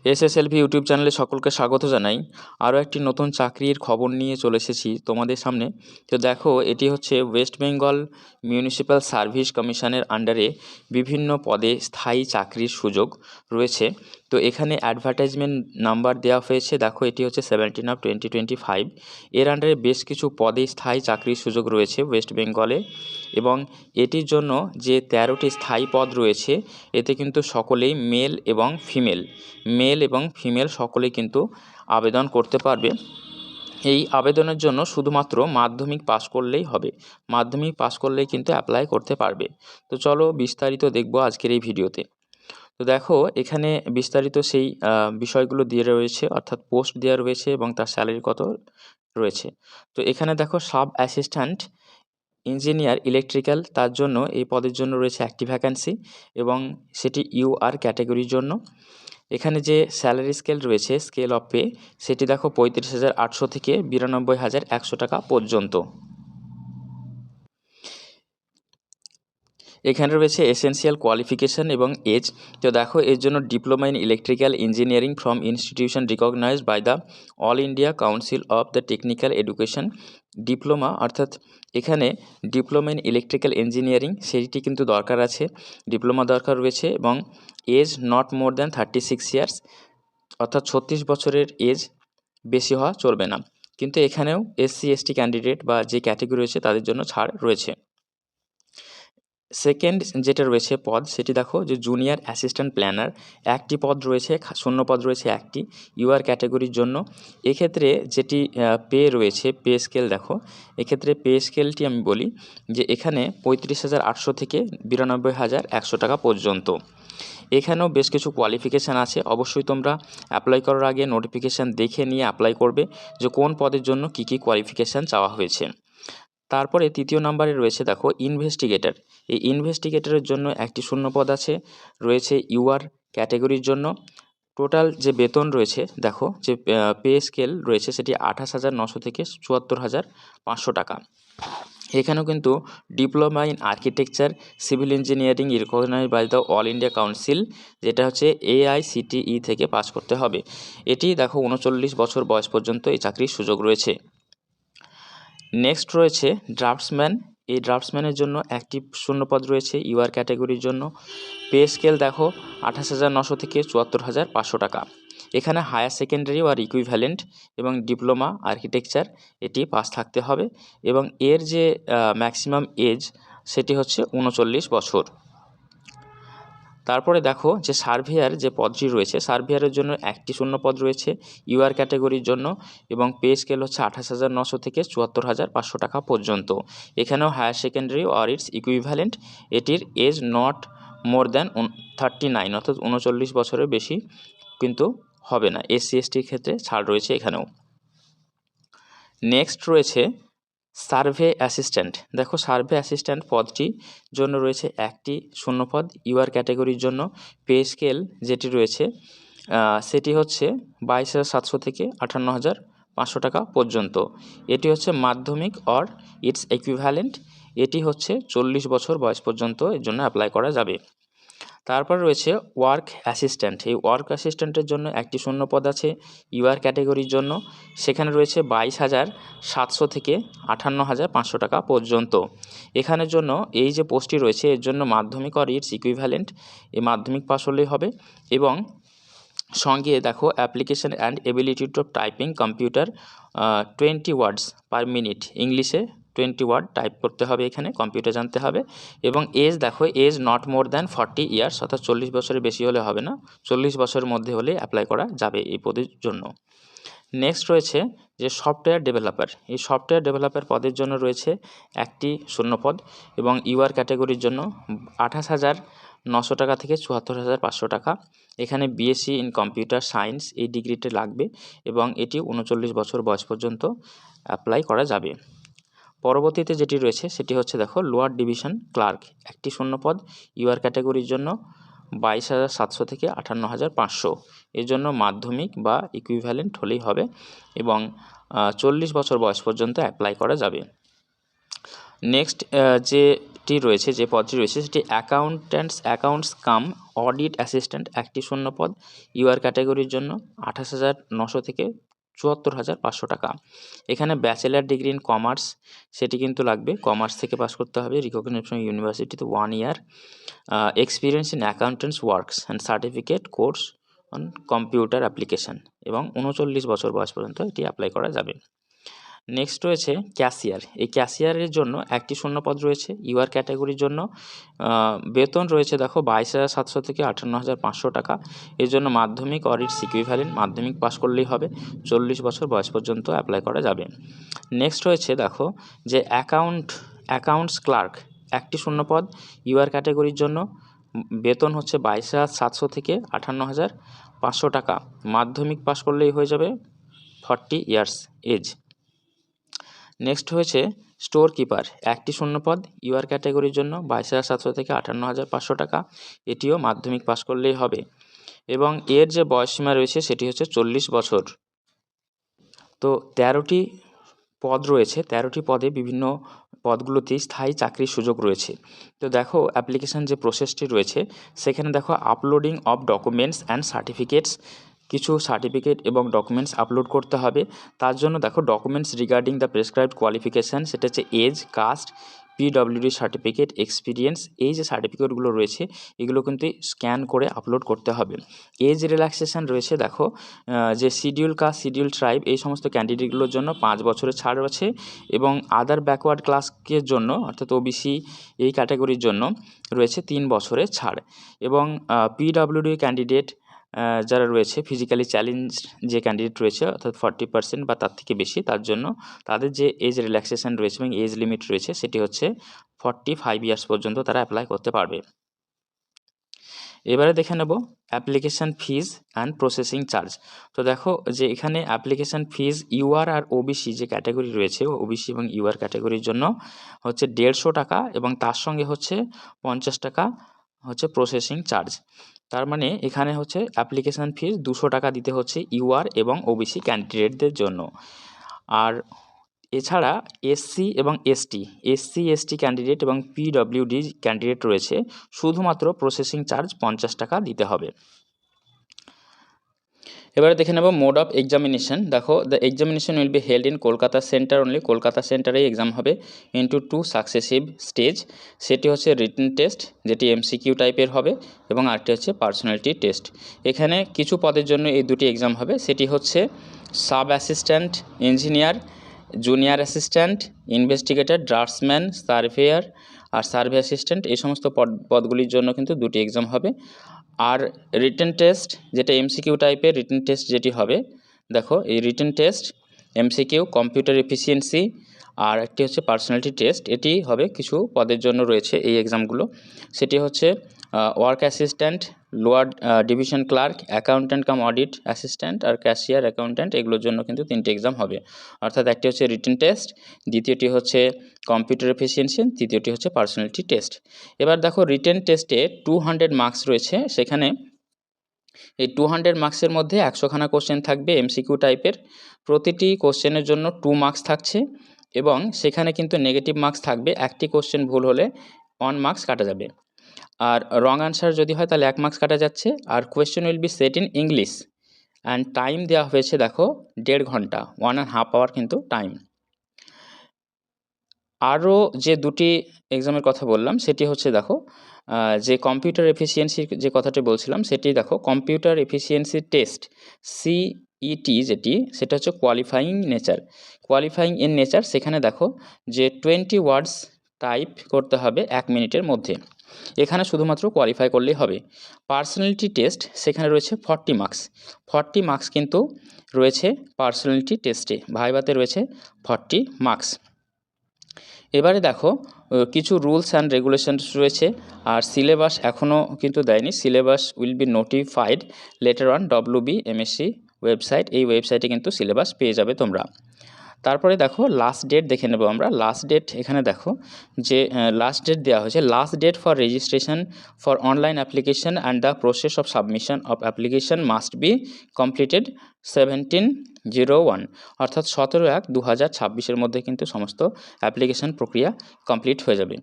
এসএসএলভি YouTube চ্যানেলে সকলকে স্বাগত জানাই। আরও একটি নতুন চাকরির খবর নিয়ে চলে এসেছি তোমাদের সামনে। তো দেখো, এটি হচ্ছে ওয়েস্ট বেঙ্গল মিউনিসিপ্যাল সার্ভিস কমিশনের আন্ডারে বিভিন্ন পদে স্থায়ী চাকরির সুযোগ রয়েছে। তো এখানে অ্যাডভার্টাইজমেন্ট নাম্বার দেওয়া হয়েছে, দেখো এটি হচ্ছে 17/2025। এর আন্ডারে বেশ কিছু পদে স্থায়ী চাকরির সুযোগ রয়েছে ওয়েস্ট বেঙ্গলে, এবং এটির জন্য যে 13টি স্থায়ী পদ রয়েছে এতে কিন্তু সকলেই মেল এবং ফিমেল সকলেই কিন্তু আবেদন করতে পারবে। এই আবেদনের জন্য শুধুমাত্র মাধ্যমিক পাস করলেই হবে, মাধ্যমিক পাস করলেই কিন্তু অ্যাপ্লাই করতে পারবে। তো চলো বিস্তারিত দেখবো আজকের এই ভিডিওতে। তো দেখো, এখানে বিস্তারিত সেই বিষয়গুলো দিয়ে রয়েছে, অর্থাৎ পোস্ট দেওয়া রয়েছে এবং তার স্যালারি কত রয়েছে। তো এখানে দেখো, সাব অ্যাসিস্ট্যান্ট ইঞ্জিনিয়ার ইলেকট্রিক্যাল, তার জন্য এই পদের জন্য রয়েছে একটি ভ্যাকান্সি, এবং সেটি ইউআর ক্যাটাগরির জন্য। এখানে যে স্যালারি স্কেল রয়েছে, স্কেল অফ পে, সেটি দেখো 35,800 থেকে 92,100 টাকা পর্যন্ত। এখানে রয়েছে এসেনশিয়াল কোয়ালিফিকেশান এবং এজ। তো দেখো, এর জন্য diploma in electrical engineering from institution recognised by the All India Council of the Technical Education. Diploma, অর্থাৎ এখানে ডিপ্লোমা ইন ইলেকট্রিক্যাল ইঞ্জিনিয়ারিং সেটি কিন্তু দরকার আছে, ডিপ্লোমা দরকার রয়েছে, এবং age not more than 36 years, অর্থাৎ 36 বছরের এজ বেশি হওয়া চলবে না। কিন্তু এখানেও SC/ST ক্যান্ডিডেট বা যে ক্যাটেগরি রয়েছে তাদের জন্য ছাড় রয়েছে। সেকেন্ড যেটা রয়েছে পদ, সেটি দেখো যে জুনিয়র অ্যাসিস্ট্যান্ট প্ল্যানার, একটি পদ রয়েছে, শূন্য পদ রয়েছে একটি ইউআর ক্যাটাগরির জন্য। এক্ষেত্রে যেটি পে রয়েছে, পে স্কেল দেখো, এক্ষেত্রে পে স্কেলটি আমি বলি যে এখানে 35,800 থেকে 92,100 টাকা পর্যন্ত। এখানেও বেশ কিছু কোয়ালিফিকেশান আছে, অবশ্যই তোমরা অ্যাপ্লাই করার আগে নোটিফিকেশান দেখে নিয়ে অ্যাপ্লাই করবে যে কোন পদের জন্য কী কী কোয়ালিফিকেশান চাওয়া হয়েছে। তারপরে তৃতীয় নম্বরে রয়েছে দেখো ইনভেস্টিগেটর। এই ইনভেস্টিগেটরের জন্য একটি শূন্য পদ রয়েছে ইউআর ক্যাটাগরির জন্য। টোটাল যে বেতন রয়েছে দেখো, যে পে স্কেল রয়েছে সেটি 28,900 থেকে 74,500 টাকা। এখানেও কিন্তু diploma in architecture civil engineering recognised by the All India Council, যেটা হচ্ছে AICTE থেকে পাস করতে হবে। এটি দেখো 39 বছর বয়স পর্যন্ত এই চাকরির সুযোগ রয়েছে। নেক্সট রয়েছে ড্রাফটসম্যান। এই ড্রাফটসম্যানের জন্য একটি শূন্যপদ রয়েছে ইউআর ক্যাটাগরির জন্য। পে স্কেল দেখো 28,900 থেকে 74,500 টাকা। এখানে হায়ার সেকেন্ডারি আর ইকুইভ্যালেন্ট এবং ডিপ্লোমা আর্কিটেকচার এটি পাস থাকতে হবে, এবং এর যে ম্যাক্সিমাম এজ সেটি হচ্ছে 39 বছর। তারপরে দেখো যে সার্ভেয়ার যে পদটি রয়েছে, সার্ভেয়ারের জন্য একটি শূন্য পদ রয়েছে ইউআর ক্যাটাগরির জন্য, এবং পে স্কেল হচ্ছে 28,900 থেকে 74,500 টাকা পর্যন্ত। এখানেও higher secondary or its equivalent, এটির এজ নট মোর দ্যান 39, অর্থাৎ 39 বছরের বেশি কিন্তু হবে না। SC/STর ক্ষেত্রে ছাড় রয়েছে এখানেও। নেক্সট রয়েছে সার্ভে অ্যাসিস্ট্যান্ট। দেখো, সার্ভে অ্যাসিস্ট্যান্ট পদটির জন্য রয়েছে একটি শূন্যপদ ইউআর ক্যাটাগরির জন্য। পে স্কেল যেটি রয়েছে সেটি হচ্ছে 22,700 থেকে 58,500 টাকা পর্যন্ত। এটি হচ্ছে মাধ্যমিক অর ইটস ইকুইভ্যালেন্ট, এটি হচ্ছে 40 বছর বয়স পর্যন্ত এর জন্য অ্যাপ্লাই করা যাবে। তারপর রয়েছে ওয়ার্ক অ্যাসিস্ট্যান্ট। এই ওয়ার্ক অ্যাসিস্ট্যান্টের জন্য একটি শূন্য পদ আছে ইউআর ক্যাটাগরির জন্য, সেখানে রয়েছে 22,700 থেকে 58,500 টাকা পর্যন্ত। এখানের জন্য এই যে পোস্টটি রয়েছে এর জন্য মাধ্যমিক অর ইটস ইকুইভ্যালেন্ট, এই মাধ্যমিক পাস হলেই হবে, এবং সঙ্গে দেখো application and ability to typing computer 20 words per minute, ইংলিশে 20 ওয়ার্ড টাইপ করতে হবে, এখানে কম্পিউটার জানতে হবে, এবং এজ দেখো age not more than 40 years, অর্থাৎ 40 বছরের বেশি হলে হবে না, 40 বছরের মধ্যে হলে অ্যাপ্লাই করা যাবে এই পদের জন্য। নেক্সট রয়েছে যে সফটওয়্যার ডেভেলপার। এই সফটওয়্যার ডেভেলপার পদের জন্য রয়েছে একটি শূন্যপদ, এবং ইউআর ক্যাটাগরির জন্য 28,900 টাকা থেকে 74,500 টাকা। এখানে BSc ইন কম্পিউটার সায়েন্স এই ডিগ্রিতে লাগবে, এবং এটি 39 বছর বয়স পর্যন্ত অ্যাপ্লাই করা যাবে। পরবর্তীতে যেটি রয়েছে সেটি হচ্ছে দেখো লোয়ার ডিভিশন ক্লার্ক, একটি শূন্যপদ ইউআর ক্যাটাগরির জন্য 22,700 থেকে 58,500। এর জন্য মাধ্যমিক বা ইকুইভ্যালেন্ট হলেই হবে, এবং 40 বছর বয়স পর্যন্ত অ্যাপ্লাই করা যাবে। নেক্সট যেটি রয়েছে, যে পদটি রয়েছে সেটি অ্যাকাউন্টস কাম অডিট অ্যাসিস্ট্যান্ট, একটি শূন্য পদ, ইউআর ক্যাটাগরির জন্য 28,900 থেকে 74,500 টাকা। এখানে ব্যাচেলার ডিগ্রি ইন কমার্স সেটি কিন্তু লাগবে, কমার্স থেকে পাস করতে হবে, রিকগনাইজড ফ্রম ইউনিভার্সিটিতে 1 year, experience in accountants works and certificate course on computer application, এবং 39 বছর বয়স পর্যন্ত এটি অ্যাপ্লাই করা যাবে। নেক্সট রয়েছে ক্যাশিয়ার। এই ক্যাশিয়ারের জন্য একটি শূন্য পদ রয়েছে, ইউআর ক্যাটাগরির জন্য বেতন রয়েছে দেখো 22,700 থেকে 58,500 টাকা। এর জন্য মাধ্যমিক অরিটস ইকুইভ্যালেন্ট, মাধ্যমিক পাস করলেই হবে, 40 বছর বয়স পর্যন্ত অ্যাপ্লাই করা যাবে। নেক্সট রয়েছে দেখো যে অ্যাকাউন্টস ক্লার্ক, একটি শূন্য পদ, ইউআর ক্যাটাগরির জন্য বেতন হচ্ছে 22,700 থেকে 58,500 টাকা, মাধ্যমিক পাস করলেই হয়ে যাবে, 40 ইয়ার্স এজ। নেক্সট হয়েছে স্টোর কিপার, একটি শূন্য পদ, ইউআর ক্যাটাগরির জন্য 22,700 থেকে 58,500 টাকা, এটিও মাধ্যমিক পাস করলেই হবে, এবং এর যে বয়সসীমা রয়েছে সেটি হচ্ছে 40 বছর। তো 13টি পদ রয়েছে, 13টি পদে বিভিন্ন পদগুলোতেই স্থায়ী চাকরির সুযোগ রয়েছে। তো দেখো অ্যাপ্লিকেশান যে প্রসেসটি রয়েছে সেখানে দেখো uploading of documents and certificates, কিছু সার্টিফিকেট এবং ডকুমেন্টস আপলোড করতে হবে। তার জন্য দেখো documents regarding the prescribed qualification, সেটা হচ্ছে age, caste, PWD certificate, experience, এই যে সার্টিফিকেটগুলো রয়েছে এগুলো কিন্তু স্ক্যান করে আপলোড করতে হবে। এজ রিল্যাক্সেশন রয়েছে দেখো যে শিডিউল কাস্ট, শিডিউল ট্রাইব, এই সমস্ত ক্যান্ডিডেটগুলোর জন্য 5 বছরের ছাড় আছে, এবং আদার ব্যাকওয়ার্ড ক্লাসের জন্য অর্থাৎ ওবিসি এই ক্যাটাগরির জন্য রয়েছে 3 বছরের ছাড়, এবং পিডব্লিউডি ক্যান্ডিডেট যারা রয়েছে, ফিজিক্যালি চ্যালেঞ্জ যে ক্যান্ডিডেট রয়েছে অর্থাৎ 40% বা তার থেকে বেশি, তার জন্য তাদের যে এজ রিল্যাক্সেশন রয়েছে এবং এজ লিমিট রয়েছে সেটি হচ্ছে 45 ইয়ার্স পর্যন্ত তারা অ্যাপ্লাই করতে পারবে। এবারে দেখে নেব application fees and processing charge. তো দেখো যে এখানে অ্যাপ্লিকেশান ফিজ ইউআর আর ওবিসি যে ক্যাটাগরি রয়েছে, ওবিসি এবং ইউআর ক্যাটাগরির জন্য হচ্ছে 150 টাকা, এবং তার সঙ্গে হচ্ছে 50 টাকা হচ্ছে প্রসেসিং চার্জ। তার মানে এখানে হচ্ছে অ্যাপ্লিকেশান ফিজ 200 টাকা দিতে হচ্ছে ইউআর এবং ওবিসি ক্যান্ডিডেটদের জন্য। আর এছাড়া এসসি এসটি ক্যান্ডিডেট এবং পিডব্লিউডি ক্যান্ডিডেট রয়েছে, শুধুমাত্র প্রসেসিং চার্জ 50 টাকা দিতে হবে। এবারে দেখে নেব মোড অফ এক্সামিনেশন। দেখো the examination will be held in Kolkata centre only, Kolkata সেন্টারেই এক্সাম হবে, ইন্টু 2 সাকসেসিভ স্টেজ। সেটি হচ্ছে রিটেন টেস্ট যেটি এমসিকিউ টাইপের হবে, এবং আরেকটি হচ্ছে পার্সোনালিটি টেস্ট। এখানে কিছু পদের জন্য এই দুটি এক্সাম হবে, সেটি হচ্ছে sub assistant engineer, junior assistant, investigator, draftsman, surveyor আর সার্ভে অ্যাসিস্ট্যান্ট, এই সমস্ত পদগুলির জন্য কিন্তু দুটি এক্সাম হবে। আর রিটেন টেস্ট যেটা এমসিকিউ টাইপের রিটেন টেস্ট যেটি হবে, দেখো এই written test MCQ computer efficiency, আর একটি হচ্ছে পার্সোনালিটি টেস্ট, এটি হবে কিছু পদের জন্য রয়েছে এই এক্সামগুলো। সেটি হচ্ছে work assistant, lower division clerk, accountant cum audit assistant আর ক্যাশিয়ার অ্যাকাউন্ট্যান্ট, এগুলোর জন্য কিন্তু 3টে এক্সাম হবে। অর্থাৎ একটি হচ্ছে রিটেন টেস্ট, দ্বিতীয়টি হচ্ছে কম্পিউটার এফিসিয়েন্সি, তৃতীয়টি হচ্ছে পার্সোনালিটি টেস্ট। এবার দেখো রিটেন টেস্টে 200 মার্কস রয়েছে, সেখানে এই 200 মার্কসের মধ্যে 100খানা কোশ্চেন থাকবে এমসিকিউ টাইপের, প্রতিটি কোশ্চেনের জন্য 2 মার্কস থাকছে, এবং সেখানে কিন্তু নেগেটিভ মার্কস থাকবে, একটি কোশ্চেন ভুল হলে 1 মার্কস কাটা যাবে, আর রং আনসার যদি হয় তাহলে 1 মার্কস কাটা যাচ্ছে। আর question will be set in English, and time দেওয়া হয়েছে দেখো 1.5 ঘন্টা, 1.5 আওয়ার কিন্তু টাইম। আরও যে দুটি এক্সামের কথা বললাম সেটি হচ্ছে দেখো যে কম্পিউটার এফিসিয়েন্সির যে কথাটি বলছিলাম সেটি দেখো কম্পিউটার এফিসিয়েন্সি টেস্ট সিইটি যেটি, সেটা হচ্ছে কোয়ালিফাইং ইন নেচার। সেখানে দেখো যে 20 ওয়ার্ডস টাইপ করতে হবে 1 মিনিটের মধ্যে, এখানে শুধুমাত্র কোয়ালিফাই করলেই হবে। পার্সোনালিটি টেস্ট সেখানে রয়েছে 40 মার্কস কিন্তু রয়েছে পার্সোনালিটি টেস্টে, ভাইভাতে রয়েছে 40 মার্কস। এবারে দেখো কিছু রুলস অ্যান্ড রেগুলেশনস রয়েছে, আর সিলেবাস এখনও কিন্তু দেয়নি, syllabus will be notified letter on WBMSc website, এই ওয়েবসাইটে কিন্তু সিলেবাস পেয়ে যাবে তোমরা। তারপরে দেখো লাস্ট ডেট দেখে নেব আমরা। লাস্ট ডেট এখানে দেখো যে লাস্ট ডেট দেওয়া হয়েছে, last date for registration for online application and the process of submission of application must be completed 17 01, অর্থাৎ 17/1/2026 মধ্যে কিন্তু সমস্ত অ্যাপ্লিকেশন প্রক্রিয়া কমপ্লিট হয়ে যাবে।